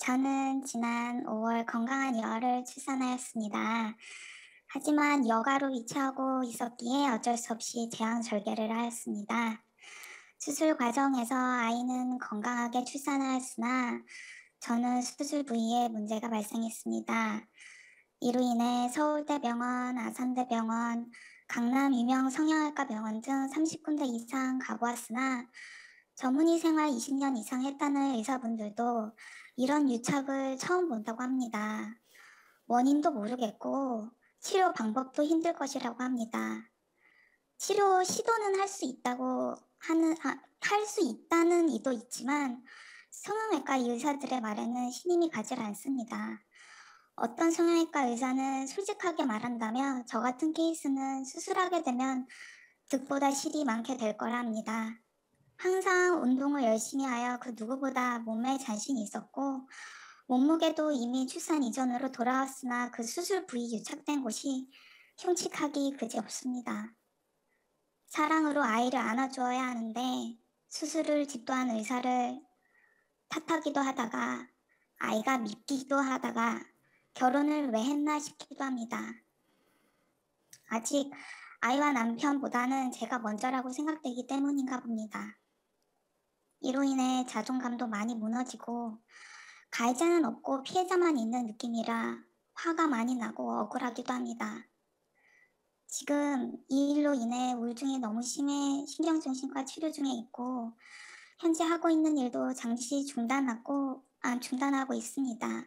저는 지난 5월 건강한 여아를 출산하였습니다. 하지만 여가로 위치하고 있었기에 어쩔 수 없이 제왕절개를 하였습니다. 수술 과정에서 아이는 건강하게 출산하였으나 저는 수술 부위에 문제가 발생했습니다. 이로 인해 서울대병원, 아산대병원, 강남 유명 성형외과 병원 등 30군데 이상 가보았으나 전문의 생활 20년 이상 했다는 의사분들도 이런 유착을 처음 본다고 합니다. 원인도 모르겠고 치료 방법도 힘들 것이라고 합니다. 치료 시도는 할 수 있다는 이도 있지만 성형외과 의사들의 말에는 신임이 가지 않습니다. 어떤 성형외과 의사는 솔직하게 말한다면 저 같은 케이스는 수술하게 되면 득보다 실이 많게 될 거라 합니다. 항상 운동을 열심히 하여 그 누구보다 몸매에 자신이 있었고 몸무게도 이미 출산 이전으로 돌아왔으나 그 수술 부위 유착된 곳이 흉측하기 그지없습니다. 사랑으로 아이를 안아주어야 하는데 수술을 집도한 의사를 탓하기도 하다가 아이가 밉기도 하다가 결혼을 왜 했나 싶기도 합니다. 아직 아이와 남편보다는 제가 먼저라고 생각되기 때문인가 봅니다. 이로 인해 자존감도 많이 무너지고 가해자는 없고 피해자만 있는 느낌이라 화가 많이 나고 억울하기도 합니다. 지금 이 일로 인해 우울증이 너무 심해 신경정신과 치료 중에 있고 현재 하고 있는 일도 잠시 중단하고 있습니다.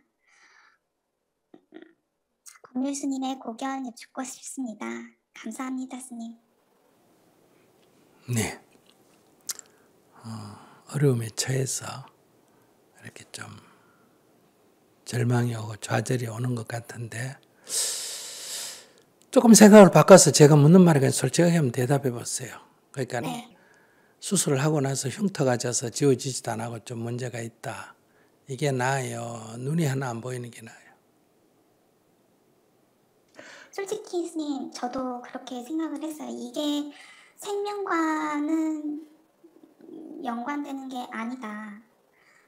법률 스님의 고견 여쭙고 싶습니다. 감사합니다, 스님. 네. 어려움에 처해서 이렇게 좀 절망이 오고 좌절이 오는 것 같은데 조금 생각을 바꿔서 제가 묻는 말에 그냥 솔직하게 한번 대답해 보세요. 그러니까 네. 수술을 하고 나서 흉터가 져서 지워지지도 안 하고 좀 문제가 있다. 이게 나아요? 눈이 하나 안 보이는 게 나아요? 솔직히 스님, 저도 그렇게 생각을 했어요. 이게 생명과는 연관되는 게 아니다.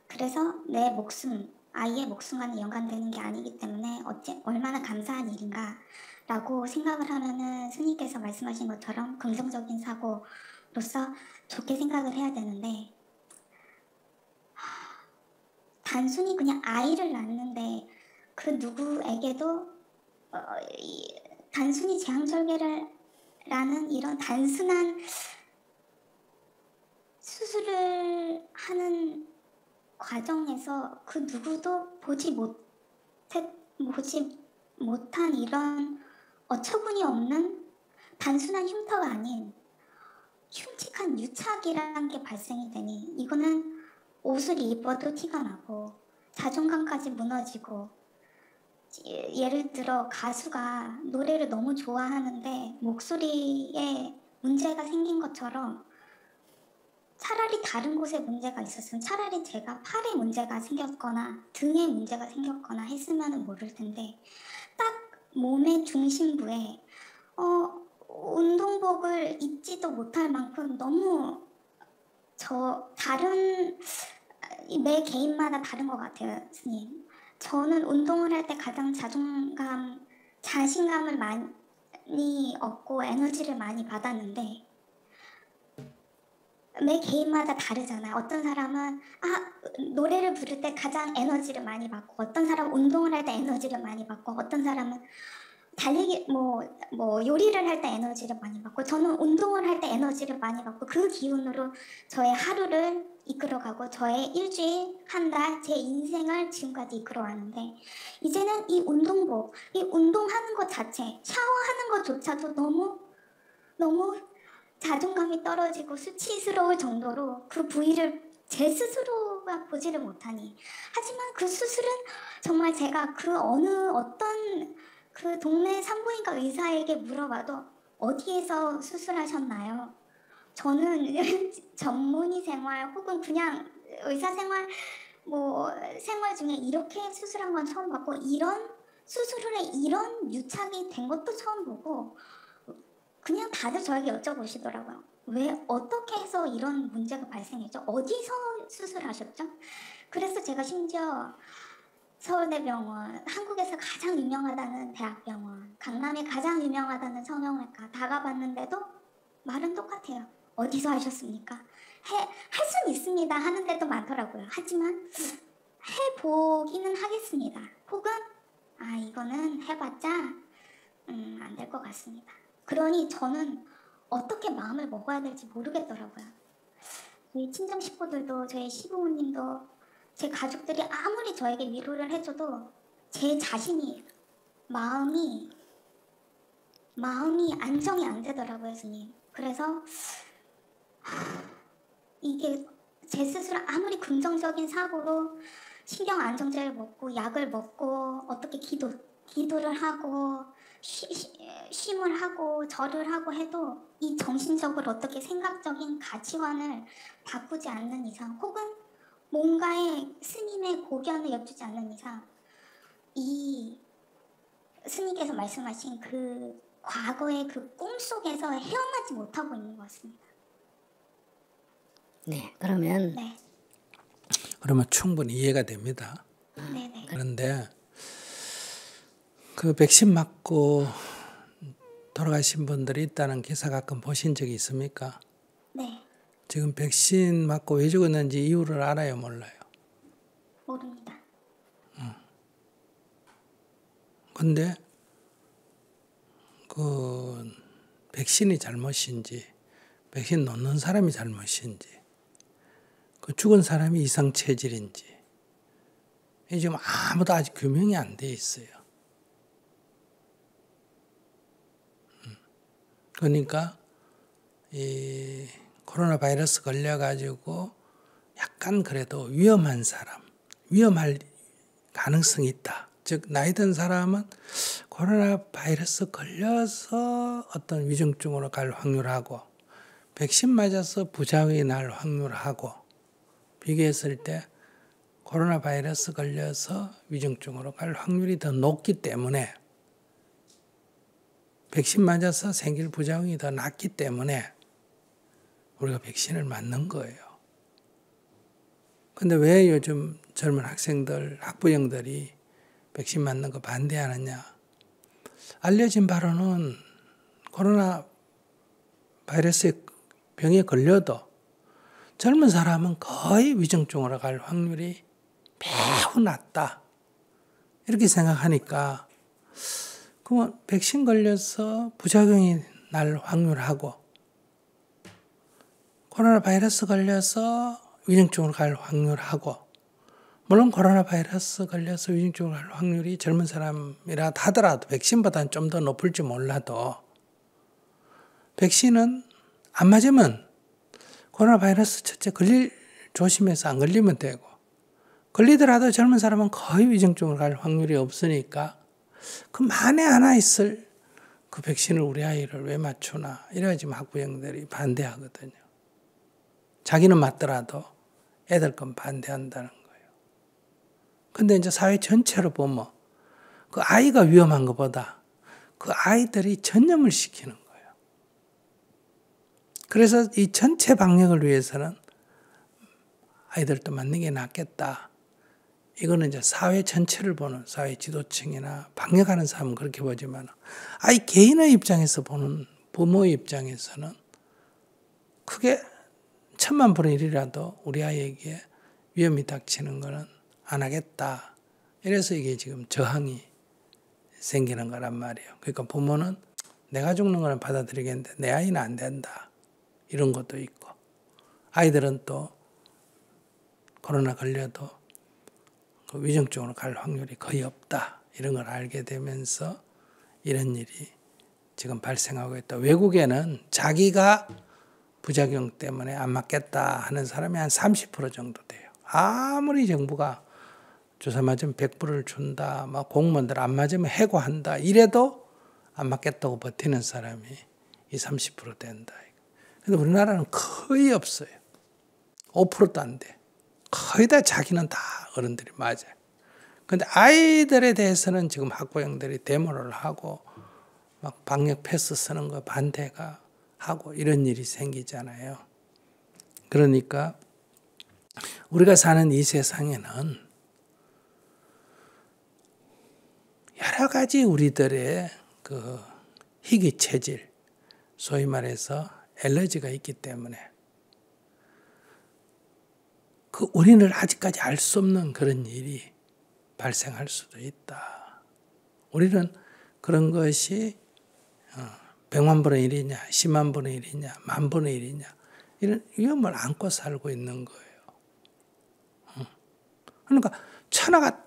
그래서 내 목숨, 아이의 목숨과는 연관되는 게 아니기 때문에 얼마나 감사한 일인가라고 생각을 하면은 스님께서 말씀하신 것처럼 긍정적인 사고로서 좋게 생각을 해야 되는데 단순히 그냥 아이를 낳는데 그 누구에게도 단순히 제왕절개라는 이런 단순한 수술을 하는 과정에서 그 누구도 보지 못한 이런 어처구니 없는 단순한 흉터가 아닌 흉측한 유착이라는 게 발생이 되니 이거는 옷을 입어도 티가 나고 자존감까지 무너지고 예를 들어 가수가 노래를 너무 좋아하는데 목소리에 문제가 생긴 것처럼 차라리 다른 곳에 문제가 있었으면 차라리 제가 팔에 문제가 생겼거나 등에 문제가 생겼거나 했으면 모를 텐데 딱 몸의 중심부에 운동복을 입지도 못할 만큼 너무 매 개인마다 다른 것 같아요, 스님. 저는 운동을 할 때 가장 자신감을 많이 얻고 에너지를 많이 받았는데 매 개인마다 다르잖아요. 어떤 사람은 노래를 부를 때 가장 에너지를 많이 받고 어떤 사람은 운동을 할 때 에너지를 많이 받고 어떤 사람은 달리기 요리를 할 때 에너지를 많이 받고 저는 운동을 할 때 에너지를 많이 받고 그 기운으로 저의 하루를 이끌어가고 저의 일주일, 한 달, 제 인생을 지금까지 이끌어왔는데 이제는 이 운동하는 것 자체, 샤워하는 것조차도 너무 자존감이 떨어지고 수치스러울 정도로 그 부위를 제 스스로가 보지를 못하니 하지만 그 수술은 정말 제가 어떤 그 동네 산부인과 의사에게 물어봐도 어디에서 수술하셨나요? 저는 전문의 생활 혹은 그냥 의사 생활 생활 중에 이렇게 수술한 건 처음 봤고 이런 수술을 해 이런 유착이 된 것도 처음 보고 그냥 다들 저에게 여쭤보시더라고요. 왜 어떻게 해서 이런 문제가 발생했죠? 어디서 수술하셨죠? 그래서 제가 심지어 서울대병원, 한국에서 가장 유명하다는 대학병원, 강남에 가장 유명하다는 성형외과 다 가봤는데도 말은 똑같아요. 어디서 하셨습니까? 할 수는 있습니다 하는 데도 많더라고요. 하지만 해보기는 하겠습니다. 혹은 이거는 해봤자 안 될 것 같습니다. 그러니 저는 어떻게 마음을 먹어야 될지 모르겠더라고요. 저희 친정 식구들도 저희 시부모님도 제 가족들이 아무리 저에게 위로를 해줘도 제 자신이 마음이 안정이 안 되더라고요, 스님. 그래서 이게 제 스스로 아무리 긍정적인 사고로 신경 안정제를 먹고 약을 먹고 어떻게 기도를 하고 쉼을 하고 절을 하고 해도 이 정신적으로 어떻게 생각적인 가치관을 바꾸지 않는 이상 혹은 뭔가의 스님의 고견을 여쭈지 않는 이상 이 스님께서 말씀하신 그 과거의 그 꿈속에서 헤어나지 못하고 있는 것 같습니다. 네, 그러면 네. 그러면 충분히 이해가 됩니다. 네네. 그런데 그 백신 맞고 돌아가신 분들이 있다는 기사 가끔 보신 적이 있습니까? 네. 지금 백신 맞고 왜 죽었는지 이유를 알아요, 몰라요? 모릅니다. 근데 그 백신이 잘못인지 백신 놓는 사람이 잘못인지 그 죽은 사람이 이상 체질인지 이게 지금 아무도 아직 규명이 안 돼 있어요. 그러니까 이 코로나 바이러스 걸려가지고 약간 그래도 위험한 사람, 위험할 가능성이 있다. 즉 나이 든 사람은 코로나 바이러스 걸려서 어떤 위중증으로 갈 확률하고 백신 맞아서 부작용이 날 확률하고 비교했을 때 코로나 바이러스 걸려서 위중증으로 갈 확률이 더 높기 때문에 백신 맞아서 생길 부작용이 더 낮기 때문에 우리가 백신을 맞는 거예요. 근데 왜 요즘 젊은 학생들, 학부형들이 백신 맞는 거 반대하느냐? 알려진 바로는 코로나 바이러스에 병에 걸려도 젊은 사람은 거의 위중증으로 갈 확률이 매우 낮다. 이렇게 생각하니까 그러면 백신 걸려서 부작용이 날 확률하고 코로나 바이러스 걸려서 위중증으로 갈 확률하고 물론 코로나 바이러스 걸려서 위중증으로 갈 확률이 젊은 사람이라 하더라도 백신보다는 좀 더 높을지 몰라도 백신은 안 맞으면 코로나 바이러스 첫째 조심해서 안 걸리면 되고 걸리더라도 젊은 사람은 거의 위중증으로 갈 확률이 없으니까 그 만에 하나 있을 그 백신을 우리 아이를 왜 맞추나 이래야 지금 학부형들이 반대하거든요. 자기는 맞더라도 애들 건 반대한다는 거예요. 근데 이제 사회 전체로 보면 그 아이가 위험한 것보다 그 아이들이 전염을 시키는 거예요. 그래서 이 전체 방역을 위해서는 아이들도 맞는 게 낫겠다. 이거는 이제 사회 전체를 보는 사회 지도층이나 방역하는 사람은 그렇게 보지만 아이 개인의 입장에서 보는 부모의 입장에서는 크게 1000만 분의 1이라도 우리 아이에게 위험이 닥치는 거는 안 하겠다. 이래서 이게 지금 저항이 생기는 거란 말이에요. 그러니까 부모는 내가 죽는 거는 받아들이겠는데 내 아이는 안 된다. 이런 것도 있고 아이들은 또 코로나 걸려도 그 위중증으로 갈 확률이 거의 없다. 이런 걸 알게 되면서 이런 일이 지금 발생하고 있다. 외국에는 자기가 부작용 때문에 안 맞겠다 하는 사람이 한 30% 정도 돼요. 아무리 정부가 주사 맞으면 100%를 준다. 막 공무원들 안 맞으면 해고한다. 이래도 안 맞겠다고 버티는 사람이 이 30% 된다. 근데 우리나라는 거의 없어요. 5%도 안 돼. 거의 다 자기는 다 어른들이 맞아요. 근데 아이들에 대해서는 지금 학부형들이 데모를 하고 막 방역 패스 쓰는 거 반대가 하고 이런 일이 생기잖아요. 그러니까 우리가 사는 이 세상에는 여러 가지 우리들의 그 희귀 체질, 소위 말해서 엘러지가 있기 때문에 그 우리는 아직까지 알 수 없는 그런 일이 발생할 수도 있다. 우리는 그런 것이 100만 분의 1이냐, 10만 분의 1이냐, 만 분의 1이냐 이런 위험을 안고 살고 있는 거예요. 그러니까 천하가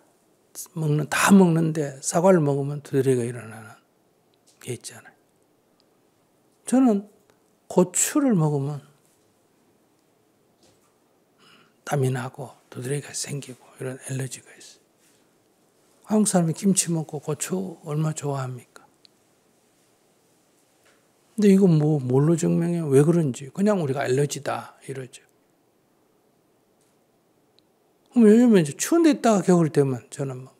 다 먹는데 사과를 먹으면 두드러기가 일어나는 게 있잖아요. 저는 고추를 먹으면 땀이 나고 두드러기가 생기고 이런 엘러지가 있어요. 한국 사람이 김치 먹고 고추 얼마나 좋아합니까? 근데 이거 뭘로 증명해요? 왜 그런지. 그냥 우리가 엘러지다 이러죠. 그럼 요즘에 이제 추운 데 있다가 겨울 되면 저는 막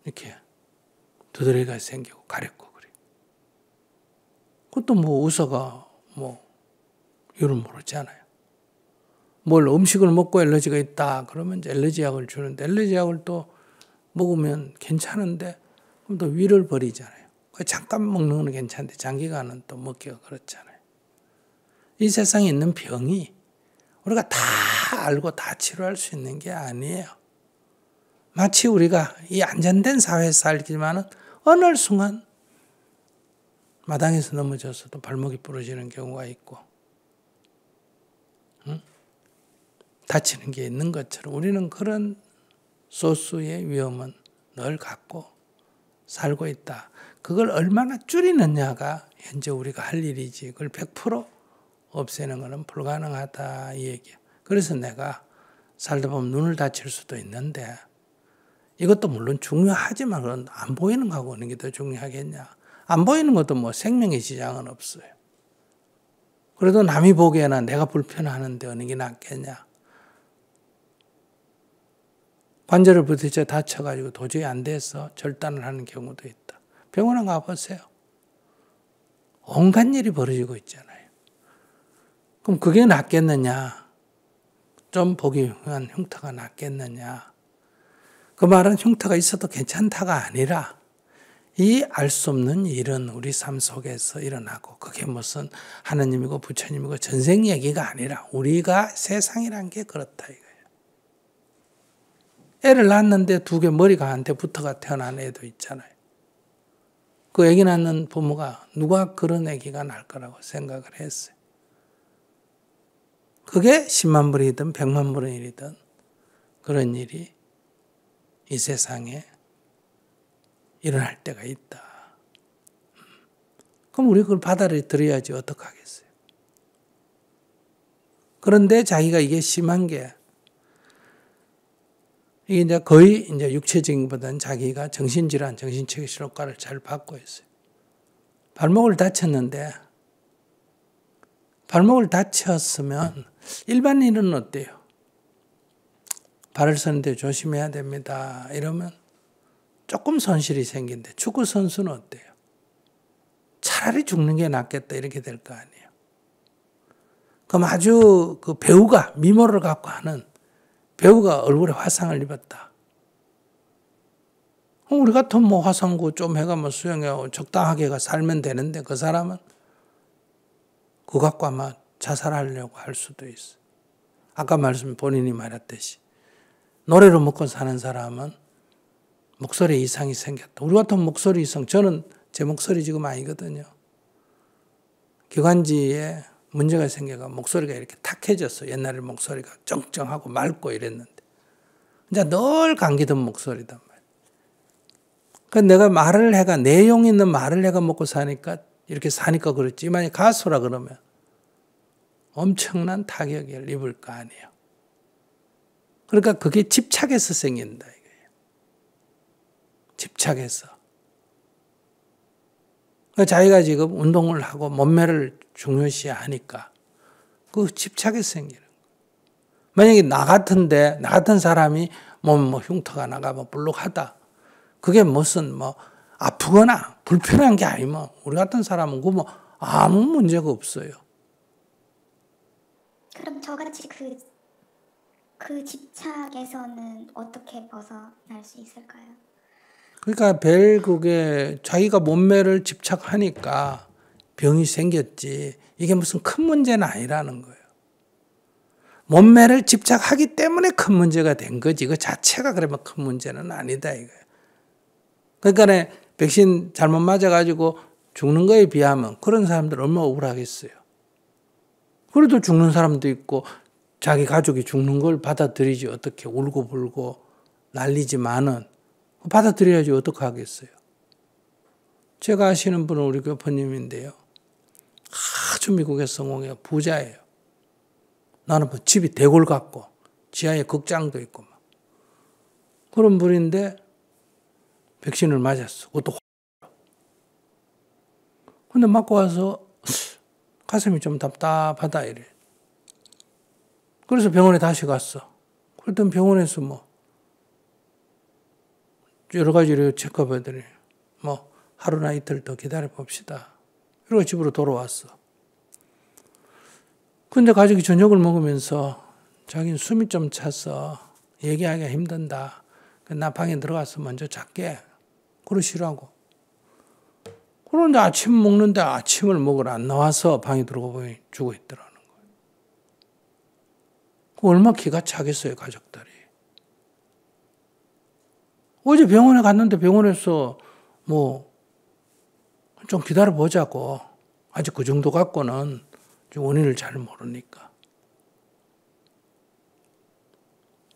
이렇게 두드러기가 생기고 가렵고 그래요. 그것도 의사가 이유를 모르잖아요. 뭘 음식을 먹고 엘러지가 있다 그러면 이제 엘러지 약을 주는데 엘러지 약을 또 먹으면 괜찮은데 그럼 또 위를 버리잖아요. 잠깐 먹는 건 괜찮은데 장기간은 또 먹기가 그렇잖아요. 이 세상에 있는 병이 우리가 다 알고 다 치료할 수 있는 게 아니에요. 마치 우리가 이 안전된 사회에 살지만은 어느 순간 마당에서 넘어져서도 발목이 부러지는 경우가 있고 다치는 게 있는 것처럼 우리는 그런 소수의 위험은 늘 갖고 살고 있다. 그걸 얼마나 줄이느냐가 현재 우리가 할 일이지 그걸 100% 없애는 것은 불가능하다 이 얘기야. 그래서 내가 살다 보면 눈을 다칠 수도 있는데 이것도 물론 중요하지만 그건 안 보이는 거하고 오는 게 더 중요하겠냐. 안 보이는 것도 생명의 지장은 없어요. 그래도 남이 보기에는 내가 불편하는데 어느 게 낫겠냐. 관절을 부딪혀 다쳐가지고 도저히 안 돼서 절단을 하는 경우도 있다. 병원에 가보세요. 온갖 일이 벌어지고 있잖아요. 그럼 그게 낫겠느냐? 좀 보기 위한 흉터가 낫겠느냐? 그 말은 흉터가 있어도 괜찮다가 아니라 이 알 수 없는 일은 우리 삶 속에서 일어나고 그게 무슨 하느님이고 부처님이고 전생 얘기가 아니라 우리가 세상이란 게 그렇다 이거예요. 애를 낳았는데 두 개 머리가 한테 붙어가 태어난 애도 있잖아요. 그 애기 낳는 부모가 누가 그런 애기가 날 거라고 생각을 했어요. 그게 10만 불이든 100만 불의 일이든 그런 일이 이 세상에 일어날 때가 있다. 그럼 우리 그걸 받아들여야지 어떡하겠어요. 그런데 자기가 이게 심한 게 이게 이제 거의 이제 육체적인 것보다는 자기가 정신질환, 정신체계 실효과를 잘 받고 있어요. 발목을 다쳤는데 발목을 다쳤으면 일반인은 어때요? 발을 서는데 조심해야 됩니다. 이러면 조금 손실이 생긴데 축구 선수는 어때요? 차라리 죽는 게 낫겠다 이렇게 될 거 아니에요. 그럼 아주 그 배우가 미모를 갖고 하는 배우가 얼굴에 화상을 입었다. 우리 같은 화상구 좀 해가 수영해 적당하게 살면 되는데 그 사람은 그거 갖고 아마 자살하려고 할 수도 있어. 아까 본인이 말했듯이 노래로 먹고 사는 사람은 목소리에 이상이 생겼다. 우리 같은 목소리 이상, 저는 제 목소리 지금 아니거든요. 기관지에 문제가 생겨가 목소리가 이렇게 탁해졌어. 옛날에 목소리가 쩡쩡하고 맑고 이랬는데. 이제 늘 감기 든 목소리단 말이야. 그러니까 내가 말을 해가, 내용 있는 말을 해가 먹고 사니까, 이렇게 사니까 그렇지. 만약 가수라 그러면 엄청난 타격을 입을 거 아니에요. 그러니까 그게 집착해서 생긴다 이거예요. 집착해서. 자기가 지금 운동을 하고 몸매를 중요시 하니까 그 집착해서 생기는 거예요. 만약에 나 같은 사람이 흉터가 나가 불룩하다. 그게 무슨 아프거나 불편한 게 아니면 우리 같은 사람은 아무 문제가 없어요. 그럼 저같이 그 집착에서는 어떻게 벗어날 수 있을까요? 그러니까 별 그게 자기가 몸매를 집착하니까 병이 생겼지 이게 무슨 큰 문제는 아니라는 거예요. 몸매를 집착하기 때문에 큰 문제가 된 거지 그 자체가 그러면 큰 문제는 아니다 이거예요. 그러니까 백신 잘못 맞아가지고 죽는 거에 비하면 그런 사람들 얼마나 억울하겠어요. 그래도 죽는 사람도 있고 자기 가족이 죽는 걸 받아들이지 어떻게 울고불고 난리지만은 받아들여야지 어떡하겠어요. 제가 아시는 분은 우리 교포님인데요. 아주 미국에 성공해요. 부자예요. 나는 뭐 집이 대골 같고 지하에 극장도 있고 막. 그런 분인데 백신을 맞았어. 그것도 근데 맞고 와서 가슴이 좀 답답하다 이래. 그래서 병원에 다시 갔어. 그랬더니 병원에서 뭐 여러 가지로 체크업 해더니 뭐 하루나 이틀 더 기다려 봅시다. 이러고 집으로 돌아왔어. 근데 가족이 저녁을 먹으면서 자기는 숨이 좀 차서 얘기하기가 힘든다. 나 방에 들어가서 먼저 잘게. 그러시라고. 그런데 아침 먹는데 아침을 먹으러 안 나와서 방에 들어가 보니 죽어 있더라는 거예요. 얼마나 기가 차겠어요, 가족들이. 어제 병원에 갔는데 병원에서 뭐 좀 기다려 보자고. 아직 그 정도 갖고는 원인을 잘 모르니까.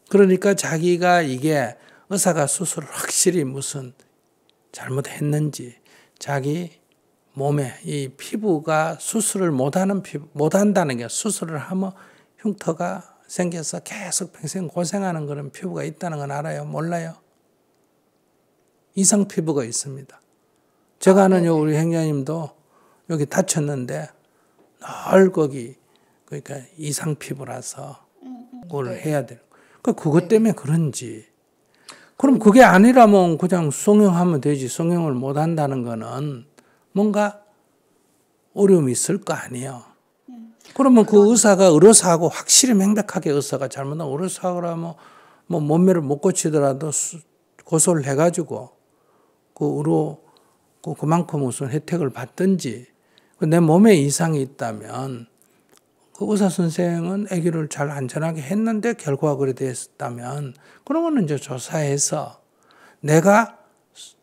그러니까 자기가 이게 의사가 수술을 확실히 무슨 잘못했는지 자기 몸에 이 피부가 수술을 못한다는 게 수술을 하면 흉터가 생겨서 계속 평생 고생하는 그런 피부가 있다는 건 알아요? 몰라요? 이상 피부가 있습니다. 제가 아는 우리 행자님도 여기 다쳤는데 늘 거기 그러니까 이상 피부라서 그걸 해야 돼요. 그러니까 그것 때문에 그런지. 그럼 그게 아니라면 그냥 성형하면 되지. 성형을 못 한다는 거는 뭔가 어려움이 있을 거 아니에요. 그러면 그 의사가 의료사하고 확실히 명백하게 의사가 잘못한 의료사하고라면 뭐 몸매를 못 고치더라도 고소를 해가지고 그 의료 그만큼 무슨 혜택을 받든지 내 몸에 이상이 있다면 그 의사 선생은 아기를 잘 안전하게 했는데 결과가 그래 됐다면 그러면 이제 조사해서 내가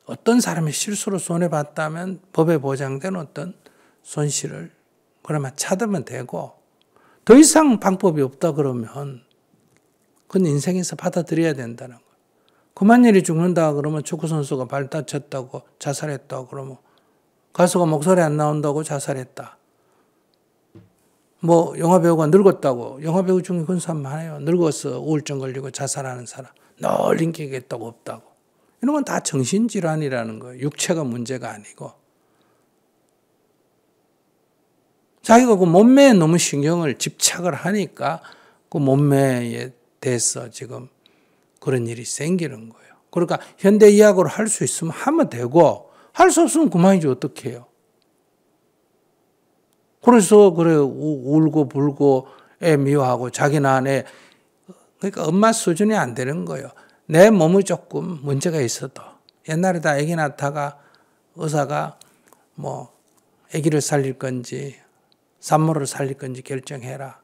어떤 사람의 실수로 손해봤다면 법에 보장된 어떤 손실을 그러면 찾으면 되고 더 이상 방법이 없다 그러면 그건 인생에서 받아들여야 된다는 거예요. 그만 일이 죽는다 그러면 축구선수가 발 다쳤다고 자살했다고 그러면 가수가 목소리 안 나온다고 자살했다. 뭐 영화배우가 늙었다고 영화배우 중에 그런 사람 많아요. 늙어서 우울증 걸리고 자살하는 사람 늘 인기가 있다고 없다고. 이런 건 다 정신질환이라는 거예요. 육체가 문제가 아니고. 자기가 그 몸매에 너무 신경을 집착을 하니까 그 몸매에 대해서 지금 그런 일이 생기는 거예요. 그러니까 현대의학으로 할 수 있으면 하면 되고 할 수 없으면 그만이지 어떻게 해요. 그래서 그래 울고 불고 애 미워하고 자기는 안에 그러니까 엄마 수준이 안 되는 거예요. 내 몸이 조금 문제가 있어도 옛날에 다 아기 낳다가 의사가 뭐 아기를 살릴 건지 산모를 살릴 건지 결정해라.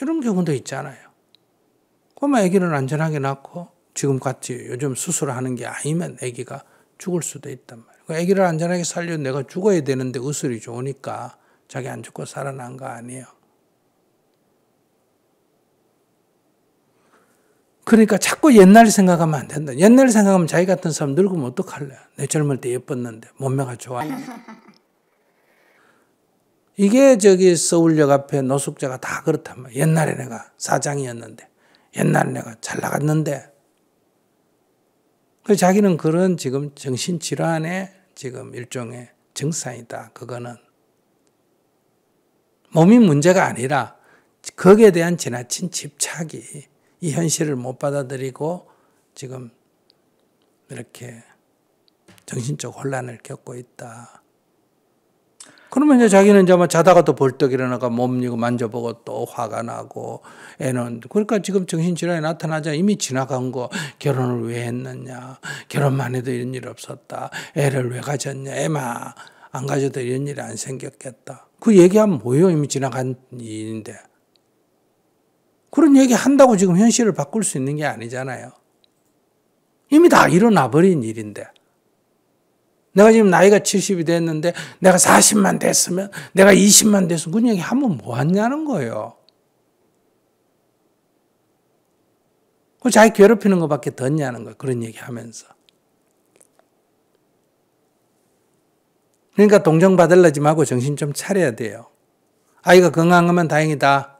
이런 경우도 있잖아요. 그러면 아기를 안전하게 낳고 지금 같이 요즘 수술하는 게 아니면 아기가 죽을 수도 있단 말이에요. 아기를 안전하게 살려 내가 죽어야 되는데 의술이 좋으니까 자기 안 죽고 살아난 거 아니에요. 그러니까 자꾸 옛날 생각하면 안 된다. 옛날 생각하면 자기 같은 사람 늙으면 어떡할래? 내 젊을 때 예뻤는데 몸매가 좋아요. 이게 저기 서울역 앞에 노숙자가 다 그렇단 말이에요. 옛날에 내가 사장이었는데 옛날에 내가 잘 나갔는데 그래서 자기는 그런 지금 정신질환의 지금 일종의 증상이다. 그거는 몸이 문제가 아니라 거기에 대한 지나친 집착이 이 현실을 못 받아들이고 지금 이렇게 정신적 혼란을 겪고 있다. 그러면 이제 자기는 이제 뭐 자다가 또 벌떡 일어나가 몸 이거 만져보고 또 화가 나고 애는 그러니까 지금 정신질환이 나타나자 이미 지나간 거 결혼을 왜 했느냐 결혼만 해도 이런 일 없었다 애를 왜 가졌냐 애만 안 가져도 이런 일이 안 생겼겠다 그 얘기하면 뭐예요 이미 지나간 일인데 그런 얘기 한다고 지금 현실을 바꿀 수 있는 게 아니잖아요 이미 다 일어나 버린 일인데 내가 지금 나이가 70이 됐는데 내가 40만 됐으면 내가 20만 됐으면 그런 얘기 하면 뭐 하냐는 거예요. 그 자기 괴롭히는 것밖에 더 없냐는 거예요. 그런 얘기 하면서. 그러니까 동정 받으려지 말고 정신 좀 차려야 돼요. 아이가 건강하면 다행이다.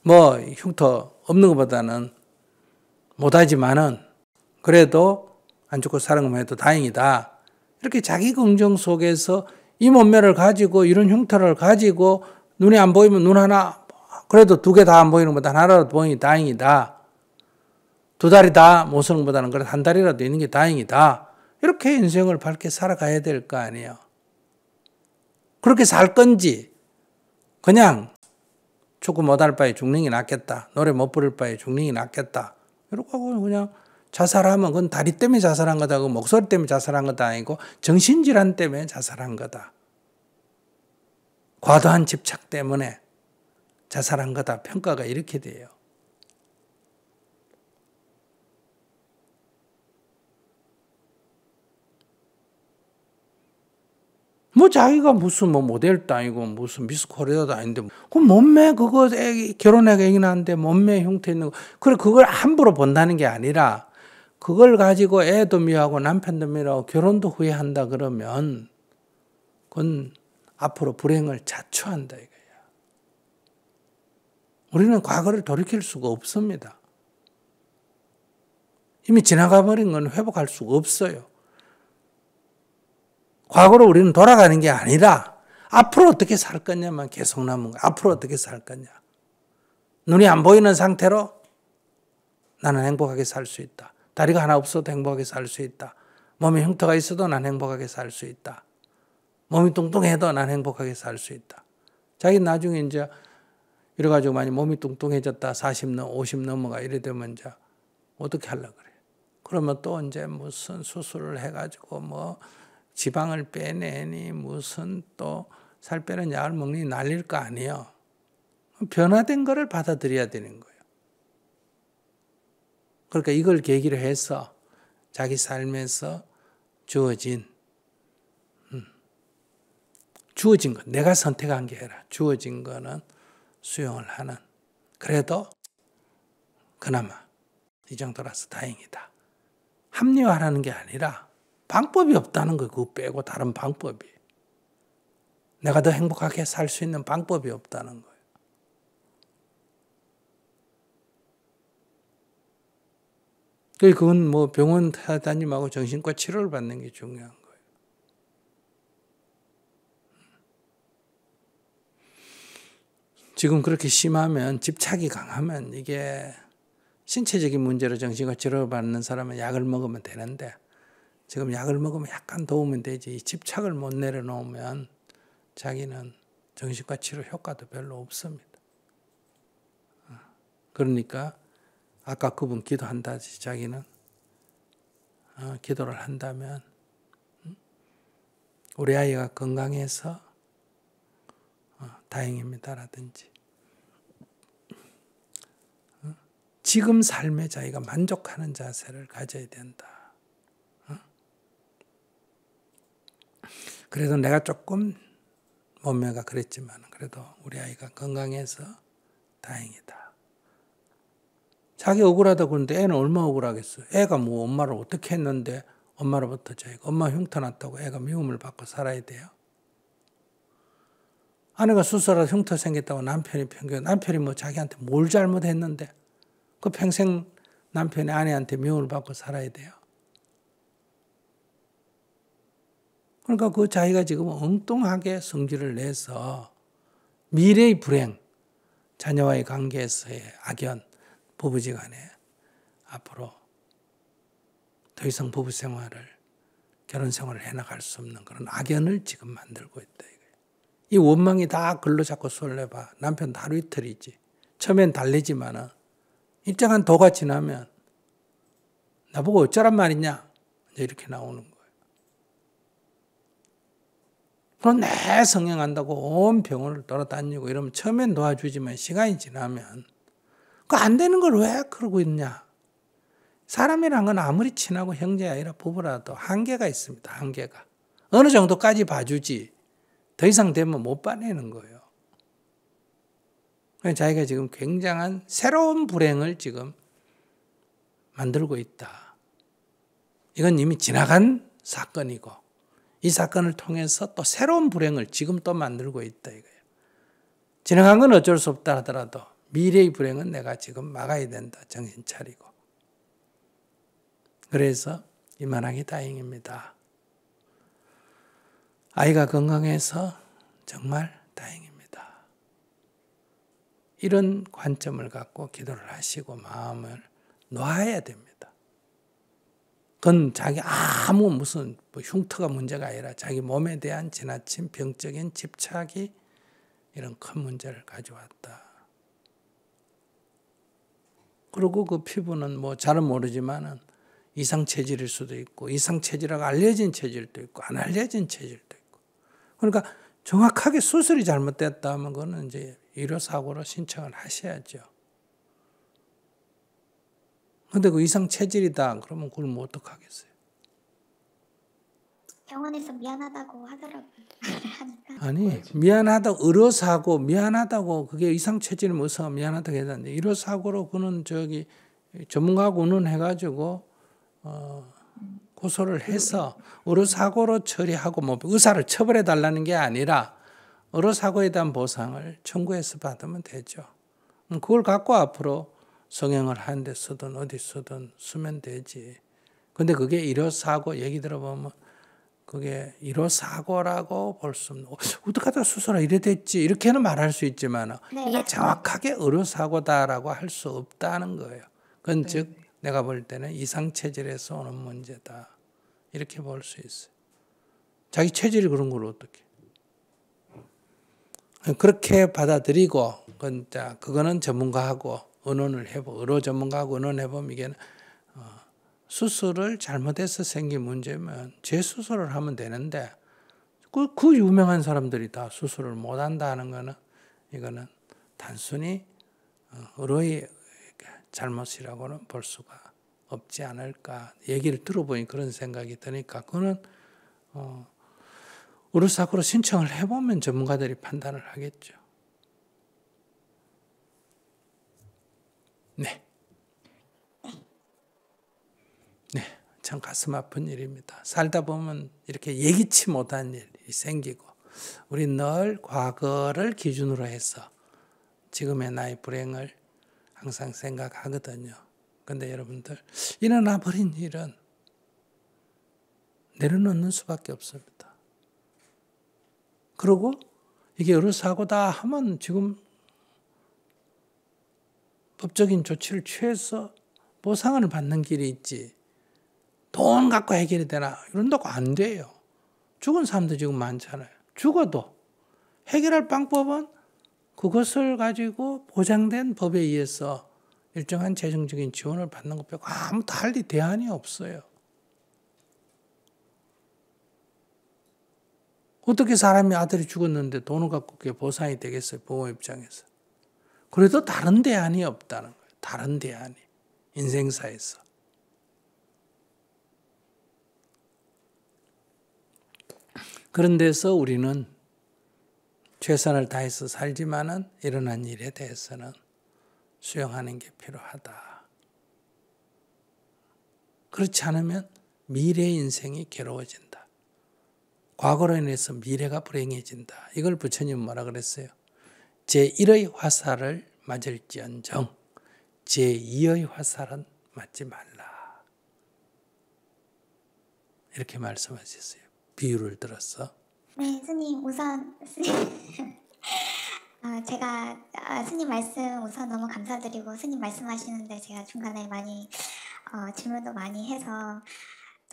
뭐 흉터 없는 것보다는 못하지만은 그래도 안 죽고 사는 것만 해도 다행이다. 이렇게 자기 긍정 속에서 이 몸매를 가지고 이런 흉터를 가지고 눈이 안 보이면 눈 하나 그래도 두 개 다 안 보이는 것보다 하나라도 보이니 다행이다. 두 다리 다 못 쓰는 것보다는 그래도 한 다리라도 있는 게 다행이다. 이렇게 인생을 밝게 살아가야 될 거 아니에요. 그렇게 살 건지 그냥 축구 못할 바에 죽는 게 낫겠다. 노래 못 부를 바에 죽는 게 낫겠다. 이렇게 하고 그냥 자살하면 그건 다리 때문에 자살한 거다. 그 목소리 때문에 자살한 거다 아니고 정신질환 때문에 자살한 거다. 과도한 집착 때문에 자살한 거다. 평가가 이렇게 돼요. 뭐 자기가 무슨 뭐 모델도 아니고 무슨 미스 코리아도 아닌데 그 몸매 그거 결혼하게 애기 낳는데 몸매 흉터 있는 거 그래 그걸 함부로 본다는 게 아니라 그걸 가지고 애도 미워하고 남편도 미워하고 결혼도 후회한다 그러면 그건 앞으로 불행을 자초한다 이거야. 우리는 과거를 돌이킬 수가 없습니다. 이미 지나가 버린 건 회복할 수가 없어요. 과거로 우리는 돌아가는 게 아니라 앞으로 어떻게 살 거냐만 계속 남은 거야. 앞으로 어떻게 살 거냐. 눈이 안 보이는 상태로 나는 행복하게 살 수 있다. 다리가 하나 없어도 행복하게 살 수 있다. 몸에 흉터가 있어도 난 행복하게 살 수 있다. 몸이 뚱뚱해도 난 행복하게 살 수 있다. 자기 나중에 이제 이래가지고 많이 몸이 뚱뚱해졌다. 40, 50 넘어가 이래 되면 이제 어떻게 하려고 그래. 그러면 또 이제 무슨 수술을 해가지고 뭐 지방을 빼내니 무슨 또 살 빼는 약을 먹니 난릴 거 아니에요. 변화된 거를 받아들여야 되는 거예요. 그러니까 이걸 계기로 해서 자기 삶에서 주어진 것, 내가 선택한 게 아니라 주어진 거는 수용을 하는. 그래도 그나마 이 정도라서 다행이다. 합리화하는 게 아니라 방법이 없다는 거예요. 그거 빼고 다른 방법이. 내가 더 행복하게 살 수 있는 방법이 없다는 거예요. 그건 뭐 병원 다님하고 정신과 치료를 받는 게 중요한 거예요. 지금 그렇게 심하면 집착이 강하면 이게 신체적인 문제로 정신과 치료를 받는 사람은 약을 먹으면 되는데 지금 약을 먹으면 약간 도움은 되지 이 집착을 못 내려놓으면 자기는 정신과 치료 효과도 별로 없습니다. 그러니까 아까 그분 기도한다지 자기는 기도를 한다면 우리 아이가 건강해서 다행입니다라든지 지금 삶에 자기가 만족하는 자세를 가져야 된다. 그래도 내가 조금 몸매가 그랬지만 그래도 우리 아이가 건강해서 다행이다. 자기 억울하다고 그러는데 애는 얼마나 억울하겠어요. 애가 뭐 엄마를 어떻게 했는데 엄마로부터 자기가 엄마 흉터 났다고 애가 미움을 받고 살아야 돼요. 아내가 수술하다 흉터 생겼다고 남편이 남편이 뭐 자기한테 뭘 잘못했는데 그 평생 남편이 아내한테 미움을 받고 살아야 돼요. 그러니까 그 자기가 지금 엉뚱하게 성질을 내서 미래의 불행, 자녀와의 관계에서의 악연, 부부지간에 앞으로 더 이상 부부 생활을, 결혼 생활을 해나갈 수 없는 그런 악연을 지금 만들고 있다. 이 원망이 다 글로 자꾸 쏠려봐. 남편 하루 이틀이지. 처음엔 달래지만은 일정한 도가 지나면 나보고 어쩌란 말이냐 이제 이렇게 나오는 거예요. 그럼 내 성형 한다고 온 병원을 돌아다니고 이러면 처음엔 도와주지만 시간이 지나면 그 안 되는 걸 왜 그러고 있냐. 사람이란 건 아무리 친하고 형제 아니라 부부라도 한계가 있습니다. 한계가. 어느 정도까지 봐주지 더 이상 되면 못 봐내는 거예요. 자기가 지금 굉장한 새로운 불행을 지금 만들고 있다. 이건 이미 지나간 사건이고 이 사건을 통해서 또 새로운 불행을 지금 또 만들고 있다 이거예요. 지나간 건 어쩔 수 없다 하더라도 미래의 불행은 내가 지금 막아야 된다. 정신 차리고. 그래서 이만하게 다행입니다. 아이가 건강해서 정말 다행입니다. 이런 관점을 갖고 기도를 하시고 마음을 놓아야 됩니다. 그건 자기 아무 무슨 흉터가 문제가 아니라 자기 몸에 대한 지나친 병적인 집착이 이런 큰 문제를 가져왔다. 그리고 그 피부는 뭐 잘은 모르지만은 이상 체질일 수도 있고 이상 체질이라고 알려진 체질도 있고 안 알려진 체질도 있고. 그러니까 정확하게 수술이 잘못됐다 하면 그거는 이제 의료사고로 신청을 하셔야죠. 근데 그 이상 체질이다 그러면 그걸 뭐 어떡하겠어요? 병원에서 미안하다고 하더라고요. 하니까. 아니 미안하다고 의료사고 미안하다고 그게 이상 체질이면 의사가 미안하다고 했는데 의료사고로 그는 저기 전문가하고 의논해가지고 고소를 해서 의료사고로 처리하고 뭐 의사를 처벌해달라는 게 아니라 의료사고에 대한 보상을 청구해서 받으면 되죠. 그걸 갖고 앞으로 성형을 하는 데 쓰든 어디 쓰든 쓰면 되지. 근데 그게 의료사고 얘기 들어보면 그게 의료사고라고 볼 수 없는 어떻게 하다 수술을 이래 됐지 이렇게는 말할 수 있지만 네, 이게 정확하게 의료사고다라고 할 수 없다는 거예요. 그건 네. 즉 내가 볼 때는 이상체질에서 오는 문제다. 이렇게 볼 수 있어요. 자기 체질이 그런 걸 어떻게. 그렇게 받아들이고 그거는 전문가하고 의논을 해보고 의료 전문가하고 의논해보면 이게 수술을 잘못해서 생긴 문제면 재수술을 하면 되는데 그 유명한 사람들이 다 수술을 못한다 하는 거는 이거는 단순히 의료의 잘못이라고는 볼 수가 없지 않을까. 얘기를 들어보니 그런 생각이 드니까 그거는 의료사고로 신청을 해보면 전문가들이 판단을 하겠죠. 네. 네. 참 가슴 아픈 일입니다. 살다 보면 이렇게 예기치 못한 일이 생기고 우리 늘 과거를 기준으로 해서 지금의 나의 불행을 항상 생각하거든요. 근데 여러분들 일어나 버린 일은 내려놓는 수밖에 없습니다. 그리고 이게 의료사고다 하면 지금 법적인 조치를 취해서 보상을 받는 길이 있지. 돈 갖고 해결이 되나? 이런다고 안 돼요. 죽은 사람도 지금 많잖아요. 죽어도 해결할 방법은 그것을 가지고 보장된 법에 의해서 일정한 재정적인 지원을 받는 것 빼고 아무 달리 대안이 없어요. 어떻게 사람이 아들이 죽었는데 돈을 갖고 그게 보상이 되겠어요? 부모 입장에서. 그래도 다른 대안이 없다는 거예요. 다른 대안이. 인생사에서. 그런 데서 우리는 최선을 다해서 살지만은 일어난 일에 대해서는 수용하는 게 필요하다. 그렇지 않으면 미래의 인생이 괴로워진다. 과거로 인해서 미래가 불행해진다. 이걸 부처님은 뭐라 그랬어요? 제1의 화살을 맞을지언정 제2의 화살은 맞지 말라. 이렇게 말씀하셨어요. 비유를 들어서. 네, 스님 우선 제가 스님 말씀 우선 너무 감사드리고 스님 말씀하시는데 제가 중간에 많이 질문도 많이 해서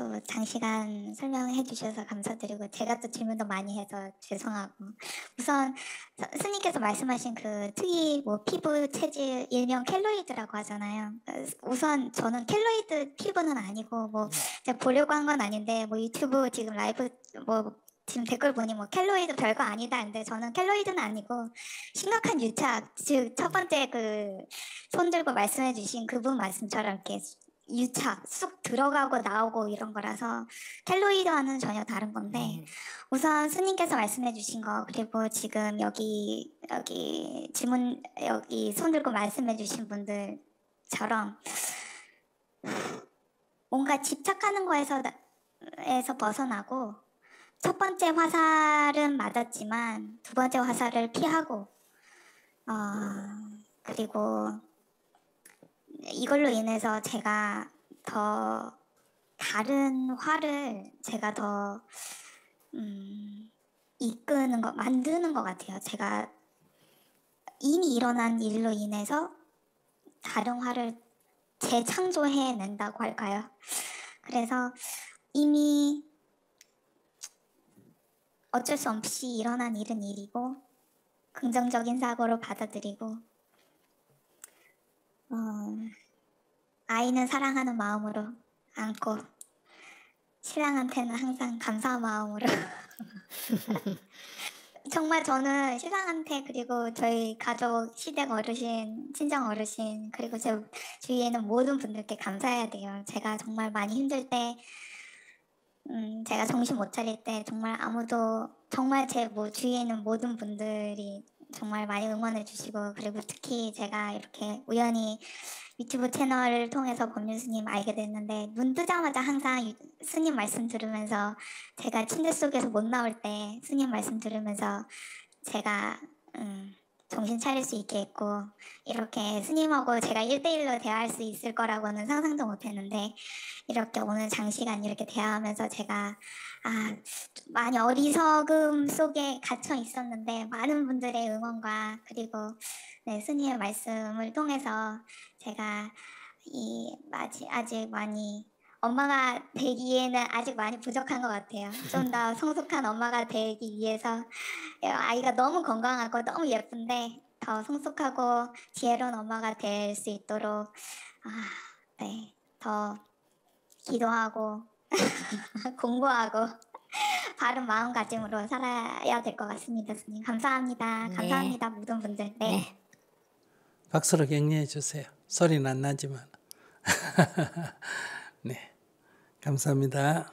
또 장시간 설명해 주셔서 감사드리고 제가 또 질문도 많이 해서 죄송하고 우선 스님께서 말씀하신 그 특이 뭐 피부 체질 일명 켈로이드라고 하잖아요. 우선 저는 켈로이드 피부는 아니고 뭐 제가 보려고 한 건 아닌데 뭐 유튜브 지금 라이브 뭐 지금 댓글 보니 뭐 켈로이드 별거 아니다 근데 저는 켈로이드는 아니고 심각한 유착 즉 첫 번째 그 손 들고 말씀해 주신 그분 말씀처럼 이렇게 유착 쑥 들어가고 나오고 이런 거라서 켈로이드와는 전혀 다른 건데 우선 스님께서 말씀해 주신 거 그리고 지금 여기 질문 여기 손 들고 말씀해 주신 분들처럼 뭔가 집착하는 거에서 벗어나고 첫 번째 화살은 맞았지만 두 번째 화살을 피하고 그리고 이걸로 인해서 제가 더 다른 화를 제가 더 이끄는 거 만드는 것 같아요. 제가 이미 일어난 일로 인해서 다른 화를 재창조해낸다고 할까요? 그래서 이미 어쩔 수 없이 일어난 일은 일이고 긍정적인 사고로 받아들이고 아이는 사랑하는 마음으로 안고 신랑한테는 항상 감사한 마음으로 정말 저는 신랑한테 그리고 저희 가족 시댁 어르신 친정 어르신 그리고 제 주위에 있는 모든 분들께 감사해야 돼요. 제가 정말 많이 힘들 때 제가 정신 못 차릴 때 정말 아무도 정말 제 주위에 있는 모든 분들이 정말 많이 응원해 주시고 그리고 특히 제가 이렇게 우연히 유튜브 채널을 통해서 법륜 스님 알게 됐는데 눈 뜨자마자 항상 스님 말씀 들으면서 제가 침대 속에서 못 나올 때 스님 말씀 들으면서 제가 정신 차릴 수 있게 했고 이렇게 스님하고 제가 1대1로 대화할 수 있을 거라고는 상상도 못했는데 이렇게 오늘 장시간 이렇게 대화하면서 제가 많이 어리석음 속에 갇혀 있었는데 많은 분들의 응원과 그리고 스님의 말씀을 통해서 제가 아직 많이 엄마가 되기에는 아직 많이 부족한 것 같아요. 좀 더 성숙한 엄마가 되기 위해서 아이가 너무 건강하고 너무 예쁜데 더 성숙하고 지혜로운 엄마가 될 수 있도록 더 기도하고 공부하고 바른 마음가짐으로 살아야 될 것 같습니다. 스님 감사합니다. 네. 감사합니다 모든 분들. 네. 박수로 격려해 주세요. 소리는 안 나지만. 네, 감사합니다.